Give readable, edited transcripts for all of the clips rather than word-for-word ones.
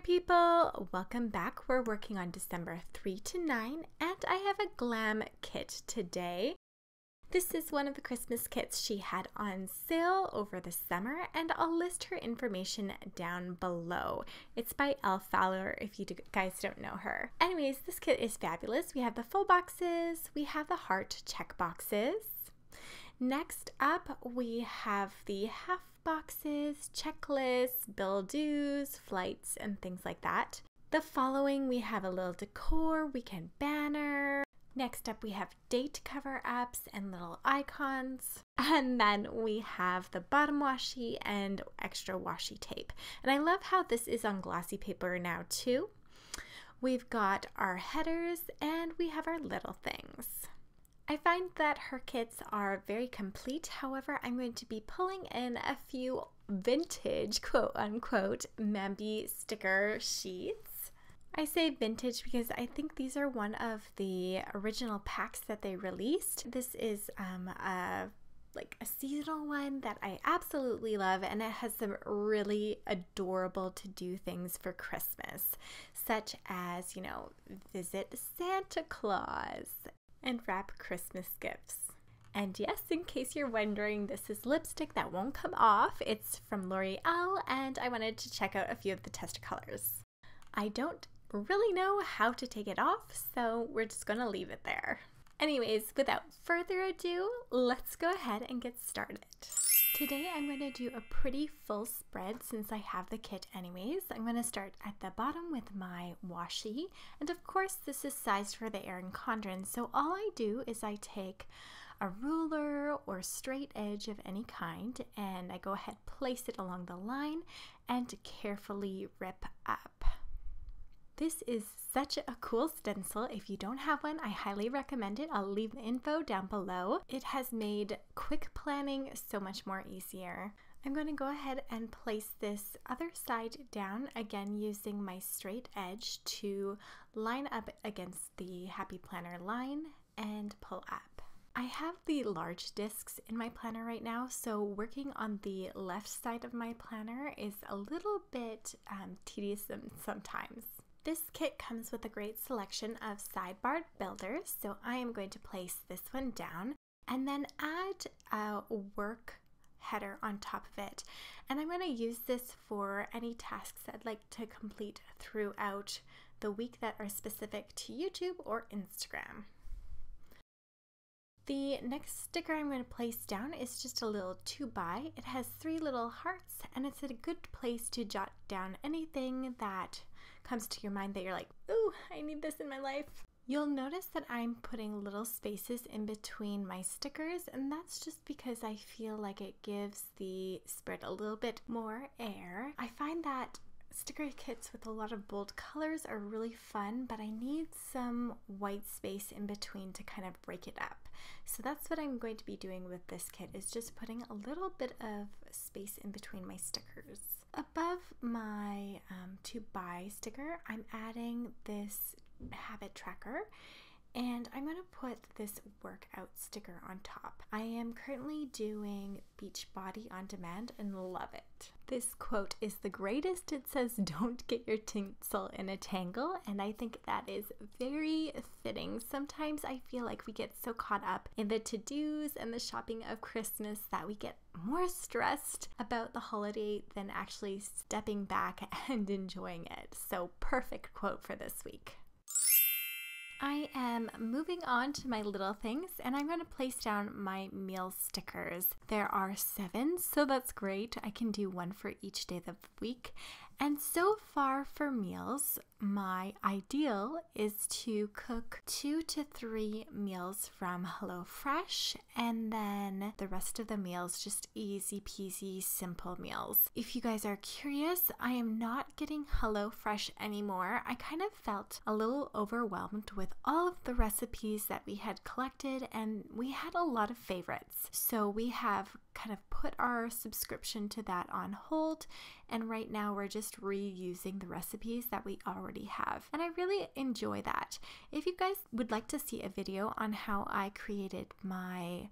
Planner people, welcome back. We're working on December 3 to 9 and I have a Glam kit today. This is one of the Christmas kits she had on sale over the summer and I'll list her information down below. It's by Elle Fowler if you guys don't know her. Anyways, this kit is fabulous. We have the full boxes, we have the heart check boxes. Next up, we have the half boxes, checklists, bill dues, flights, and things like that. The following, we have a little decor, weekend banner. Next up, we have date cover-ups and little icons. And then we have the bottom washi and extra washi tape. And I love how this is on glossy paper now too. We've got our headers and we have our little things. I find that her kits are very complete. However, I'm going to be pulling in a few vintage, quote unquote, MAMBI sticker sheets. I say vintage because I think these are one of the original packs that they released. This is a seasonal one that I absolutely love, and it has some really adorable to do things for Christmas, such as, you know, visit Santa Claus and wrap Christmas gifts. And yes, in case you're wondering, this is lipstick that won't come off. It's from L'Oreal, and I wanted to check out a few of the test colors. I don't really know how to take it off, so we're just gonna leave it there. Anyways, without further ado, let's go ahead and get started. Today I'm going to do a pretty full spread since I have the kit anyways. I'm going to start at the bottom with my washi, and of course this is sized for the Erin Condren, so all I do is I take a ruler or straight edge of any kind and I go ahead, place it along the line and carefully rip up. This is such a cool stencil. If you don't have one, I highly recommend it. I'll leave the info down below. It has made quick planning so much more easier. I'm going to go ahead and place this other side down, again using my straight edge to line up against the Happy Planner line and pull up. I have the large discs in my planner right now, so working on the left side of my planner is a little bit tedious sometimes. This kit comes with a great selection of sidebar builders, so I am going to place this one down and then add a work header on top of it. And I'm going to use this for any tasks I'd like to complete throughout the week that are specific to YouTube or Instagram. The next sticker I'm going to place down is just a little 2x. It has 3 little hearts and it's a good place to jot down anything that comes to your mind that you're like, ooh, I need this in my life. You'll notice that I'm putting little spaces in between my stickers, and that's just because I feel like it gives the spread a little bit more air. I find that sticker kits with a lot of bold colors are really fun, but I need some white space in between to kind of break it up. So that's what I'm going to be doing with this kit, is just putting a little bit of space in between my stickers. Above my 2x sticker, I'm adding this habit tracker, and I'm going to put this workout sticker on top. I am currently doing Beachbody on demand and love it. This quote is the greatest. It says, "Don't get your tinsel in a tangle," and I think that is very fitting. Sometimes I feel like we get so caught up in the to-dos and the shopping of Christmas that we get more stressed about the holiday than actually stepping back and enjoying it. So perfect quote for this week. I am moving on to my little things, and I'm going to place down my meal stickers. There are 7, so that's great. I can do one for each day of the week. And so far for meals, my ideal is to cook 2 to 3 meals from HelloFresh, and then the rest of the meals just easy peasy simple meals. If you guys are curious, I am not getting HelloFresh anymore. I kind of felt a little overwhelmed with all of the recipes that we had collected, and we had a lot of favorites. So we have kind of put our subscription to that on hold, and right now we're just reusing the recipes that we already have, and I really enjoy that. If you guys would like to see a video on how I created my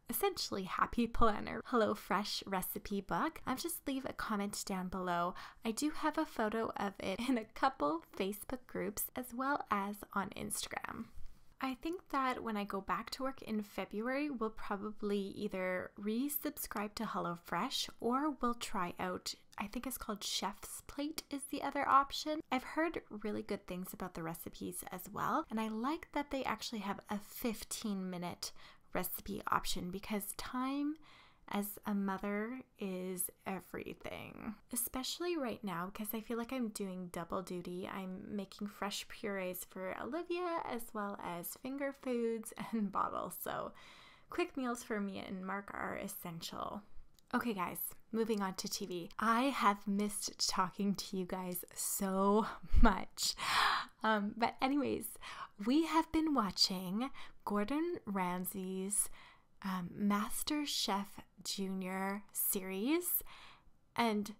essentially Happy Planner HelloFresh recipe book, just leave a comment down below. I do have a photo of it in a couple Facebook groups as well as on Instagram. I think that when I go back to work in February, we'll probably either resubscribe to HelloFresh or we'll try out, I think it's called Chef's Plate is the other option. I've heard really good things about the recipes as well, and I like that they actually have a 15-minute recipe option because time as a mother is everything, especially right now because I feel like I'm doing double duty. I'm making fresh purees for Olivia as well as finger foods and bottles, so quick meals for me and Mark are essential. Okay guys, moving on to TV. I have missed talking to you guys so much. But anyways, we have been watching Gordon Ramsay's Master Chef Junior series, and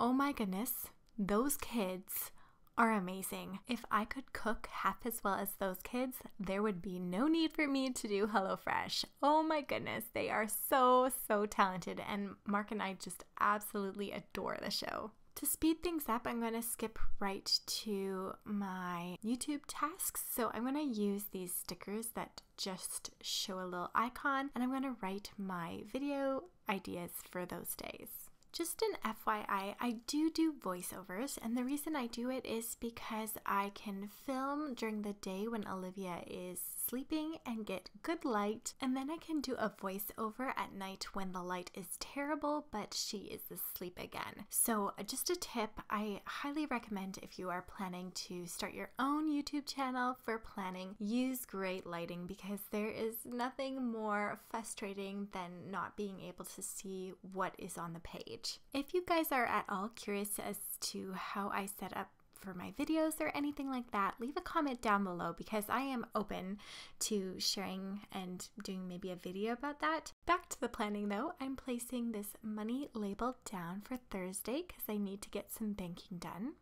oh my goodness, those kids are amazing. If I could cook half as well as those kids, there would be no need for me to do HelloFresh. Oh my goodness, they are so talented, and Mark and I just absolutely adore the show. To speed things up, I'm going to skip right to my YouTube tasks. So I'm going to use these stickers that just show a little icon, and I'm going to write my video ideas for those days. Just an FYI, I do voiceovers, and the reason I do it is because I can film during the day when Olivia is sleeping and get good light, and then I can do a voiceover at night when the light is terrible but she is asleep again. So just a tip, I highly recommend if you are planning to start your own YouTube channel for planning, use great lighting because there is nothing more frustrating than not being able to see what is on the page. If you guys are at all curious as to how I set up for my videos or anything like that, leave a comment down below because I am open to sharing and doing maybe a video about that. Back to the planning though, I'm placing this money label down for Thursday because I need to get some banking done.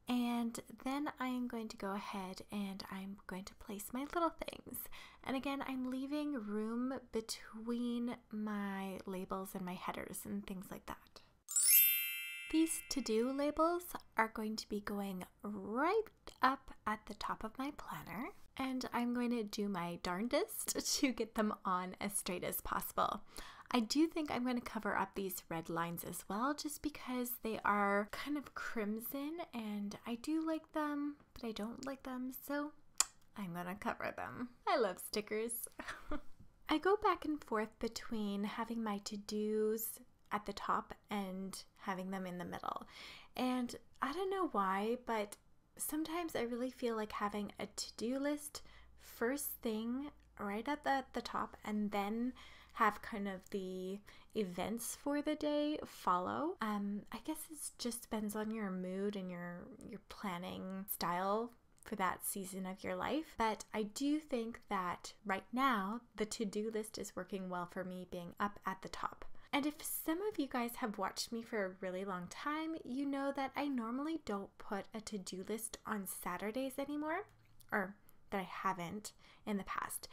And then I am going to go ahead and I'm going to place my little things. And again, I'm leaving room between my labels and my headers and things like that. These to-do labels are going to be going right up at the top of my planner, and I'm going to do my darndest to get them on as straight as possible. I do think I'm going to cover up these red lines as well, just because they are kind of crimson and I do like them, but I don't like them, so I'm going to cover them. I love stickers. I go back and forth between having my to-dos at the top and having them in the middle. And I don't know why, but sometimes I really feel like having a to-do list first thing right at the top and then have kind of the events for the day follow. I guess it just depends on your mood and your planning style for that season of your life. But I do think that right now the to-do list is working well for me being up at the top. And if some of you guys have watched me for a really long time, you know that I normally don't put a to-do list on Saturdays anymore, or that I haven't in the past.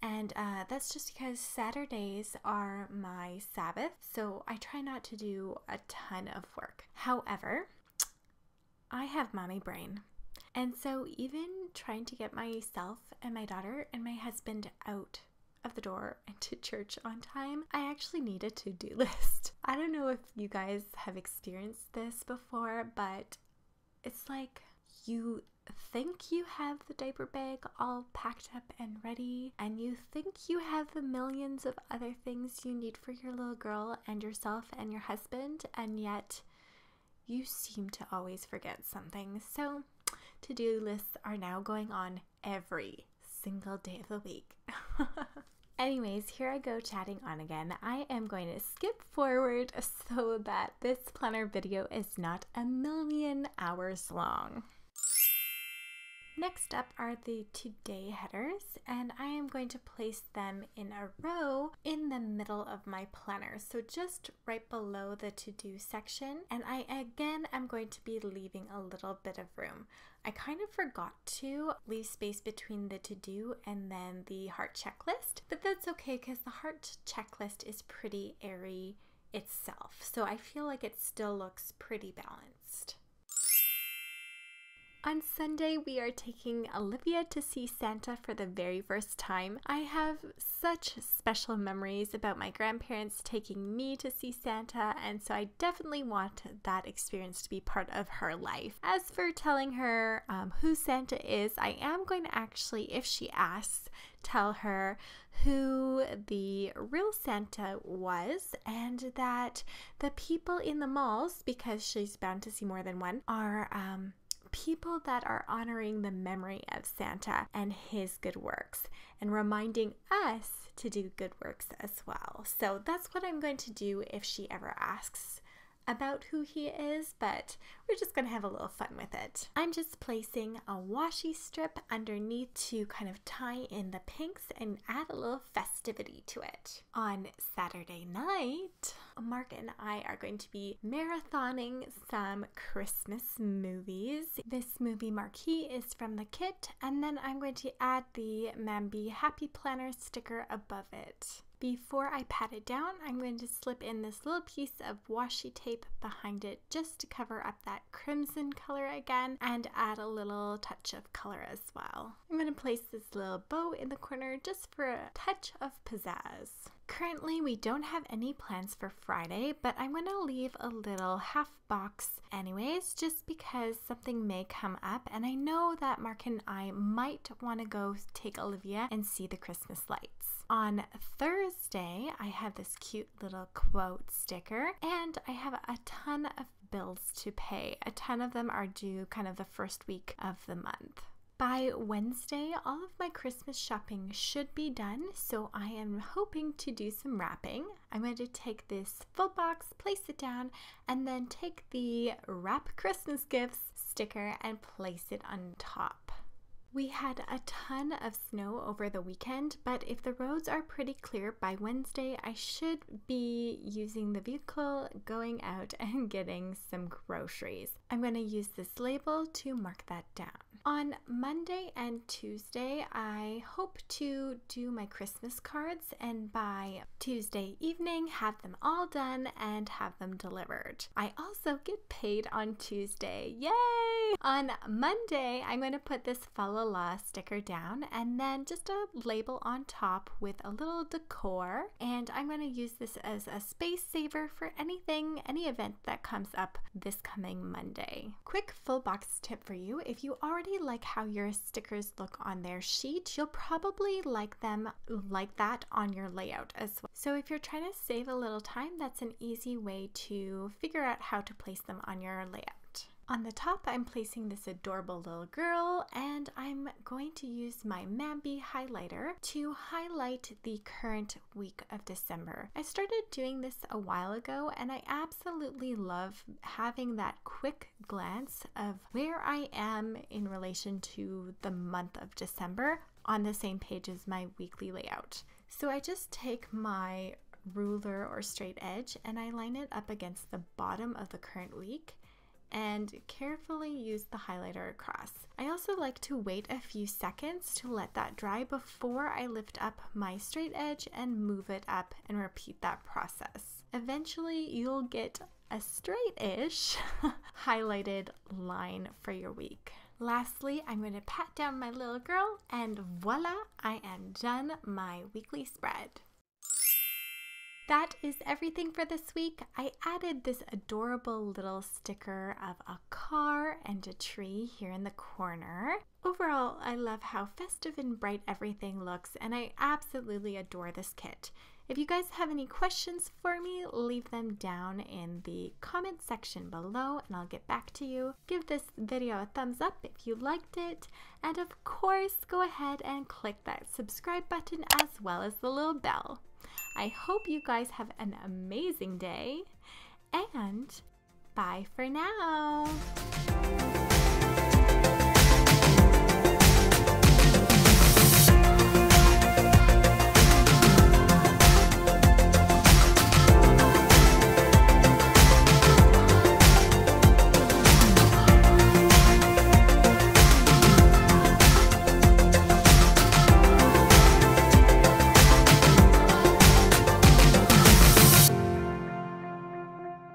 And that's just because Saturdays are my Sabbath, so I try not to do a ton of work. However, I have mommy brain. And so even trying to get myself and my daughter and my husband out of the door and to church on time, I actually need a to-do list. I don't know if you guys have experienced this before, but it's like you think you have the diaper bag all packed up and ready, and you think you have the millions of other things you need for your little girl and yourself and your husband, and yet you seem to always forget something. So to-do lists are now going on every single day of the week. Anyways, here I go chatting on again. I am going to skip forward so that this planner video is not a million hours long. Next up are the today headers, and I am going to place them in a row in the middle of my planner, so just right below the to-do section, and I again am going to be leaving a little bit of room. I kind of forgot to leave space between the to-do and then the heart checklist, but that's okay because the heart checklist is pretty airy itself, so I feel like it still looks pretty balanced. On Sunday, we are taking Olivia to see Santa for the very first time. I have such special memories about my grandparents taking me to see Santa, and so I definitely want that experience to be part of her life. As for telling her who Santa is, I am going to actually, if she asks, tell her who the real Santa was, and that the people in the malls, because she's bound to see more than one, are people that are honoring the memory of Santa and his good works and reminding us to do good works as well. So that's what I'm going to do if she ever asks about who he is, but we're just going to have a little fun with it. I'm just placing a washi strip underneath to kind of tie in the pinks and add a little festivity to it. On Saturday night, Mark and I are going to be marathoning some Christmas movies. This movie marquee is from the kit, and then I'm going to add the MAMBI Happy Planner sticker above it. Before I pat it down, I'm going to slip in this little piece of washi tape behind it just to cover up that crimson color again and add a little touch of color as well. I'm going to place this little bow in the corner just for a touch of pizzazz. Currently, we don't have any plans for Friday, but I'm going to leave a little half box anyways, just because something may come up, and I know that Mark and I might want to go take Olivia and see the Christmas lights. On Thursday, I have this cute little quote sticker, and I have a ton of bills to pay. A ton of them are due kind of the first week of the month. By Wednesday, all of my Christmas shopping should be done, so I am hoping to do some wrapping. I'm going to take this full box, place it down, and then take the Wrap Christmas Gifts sticker and place it on top. We had a ton of snow over the weekend, but if the roads are pretty clear by Wednesday, I should be using the vehicle, going out and getting some groceries. I'm going to use this label to mark that down. On Monday and Tuesday, I hope to do my Christmas cards, and by Tuesday evening have them all done and have them delivered. I also get paid on Tuesday. Yay! On Monday, I'm going to put this Fa La La sticker down and then just a label on top with a little decor, and I'm going to use this as a space saver for any event that comes up this coming Monday. Quick full box tip for you: if you already like how your stickers look on their sheet, you'll probably like them like that on your layout as well. So if you're trying to save a little time, that's an easy way to figure out how to place them on your layout. On the top, I'm placing this adorable little girl, and I'm going to use my MAMBI highlighter to highlight the current week of December. I started doing this a while ago, and I absolutely love having that quick glance of where I am in relation to the month of December on the same page as my weekly layout. So I just take my ruler or straight edge and I line it up against the bottom of the current week and carefully use the highlighter across. I also like to wait a few seconds to let that dry before I lift up my straight edge and move it up and repeat that process. Eventually, you'll get a straight-ish highlighted line for your week. Lastly, I'm going to pat down my little girl, and voila, I am done my weekly spread. That is everything for this week. I added this adorable little sticker of a car and a tree here in the corner. Overall, I love how festive and bright everything looks, and I absolutely adore this kit. If you guys have any questions for me, leave them down in the comment section below and I'll get back to you. Give this video a thumbs up if you liked it, and of course, go ahead and click that subscribe button as well as the little bell. I hope you guys have an amazing day, and bye for now.